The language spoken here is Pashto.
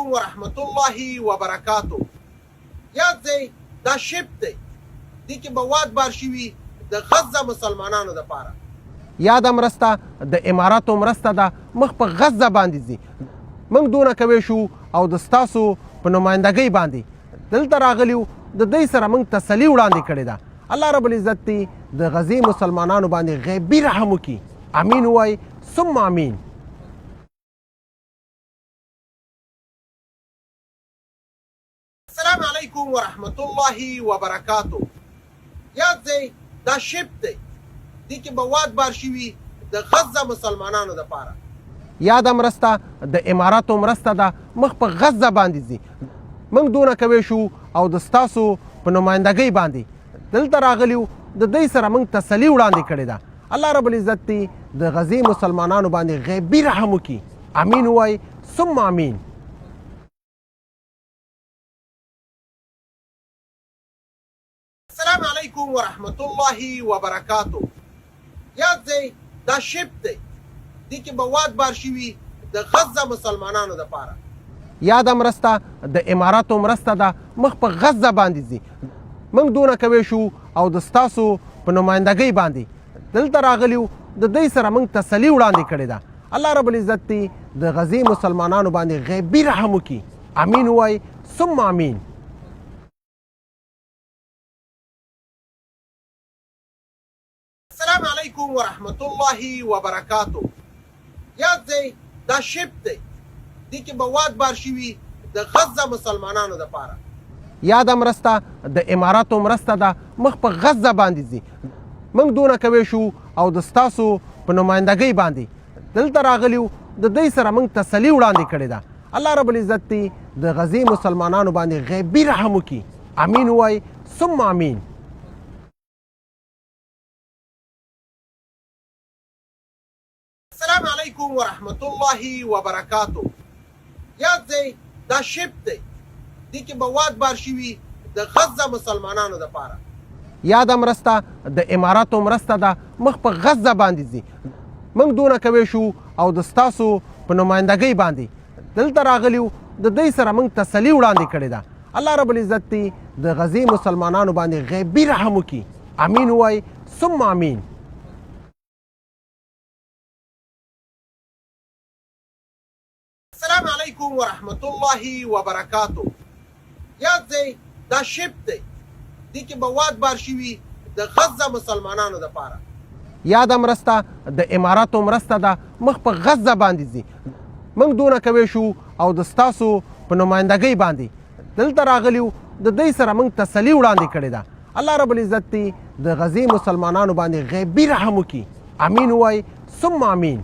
علیکم ورحمت الله وبرکاتو. یاد دی دا شپ دی دې کې مواد بار شوي د غزه مسلمانانو دپاره. یاده مرسته د اماراتو مرسته ده مخ په غزه باندې ځي. موږ دونه کوی شو او د ستاسو په نمایندګۍ باندې دلته راغلي د دوی سره موږ تسلي وړاندې کړې ده. الله رب العزت دې د غزې مسلمانانو باندې غیبي رحم وکړي. امین ووایئ ثم امین. السلام علیکم ورحمت الله وبرکاتو. یاد دی دا شپ دی دې کې مواد بار شوي د غزه مسلمانانو دپاره. یاده مرسته د اماراتو مرسته ده مخ په غزه باندې ځي. موږ دونه کوی شو او د ستاسو په نمایندګۍ باندې دلته راغلي د دوی سره موږ تسلي وړاندې کړې ده. الله رب العزت دې د غزې مسلمانانو باندې غیبي رحم وکړي. امین ووایئ ثم امین. السلام علیکم ورحمت الله وبرکاتو. یاد دی دا شپ دی دې کې مواد بار شوي د غزه مسلمانانو دپاره. یاده مرسته د اماراتو مرسته ده مخ په غزه باندې ځي. موږ دونه کوی شو او د ستاسو په نمایندګۍ باندې دلته راغلي د دوی سره موږ تسلي وړاندې کړې ده. الله رب العزت دې د غزې مسلمانانو باندې غیبي رحم وکړي. امین ووایئ ثم امین. السلام علیکم ورحمت الله وبرکاتو. یاد دی دا شپ دی دې کې مواد بار شوي د غزه مسلمانانو دپاره. یاده مرسته د اماراتو مرسته ده مخ په غزه باندې ځي. موږ دونه کوی شو او د ستاسو په نمایندګۍ باندې دلته راغلي د دوی سره موږ تسلي وړاندې کړې ده. الله رب العزت دې د غزې مسلمانانو باندې غیبي رحم وکړي. امین ووایئ ثم امین. السلام علیکم ورحمت الله وبرکاتو. یاد دی دا شپ دی دې کې مواد بار شوي د غزه مسلمانانو دپاره. یاده مرسته د اماراتو مرسته ده مخ په غزه باندې ځي. موږ دونه کوی شو او د ستاسو په نمایندګۍ باندې دلته راغلي د دوی سره موږ تسلي وړاندې کړې ده. الله رب العزت دې د غزې مسلمانانو باندې غیبي رحم وکړي. امین ووایئ ثم امین. السلام علیکم ورحمت الله وبرکاتو. یاد دی دا شپ دی دې کې مواد بار شوي د غزه مسلمانانو دپاره. یاده مرسته د اماراتو مرسته ده مخ په غزه باندې ځي. موږ دونه کوی شو او د ستاسو په نمایندګۍ باندې دلته راغلي د دوی سره موږ تسلي وړاندې کړې ده. الله رب العزت دې د غزې مسلمانانو باندې غیبي رحم وکړي. امین ووایئ ثم امین.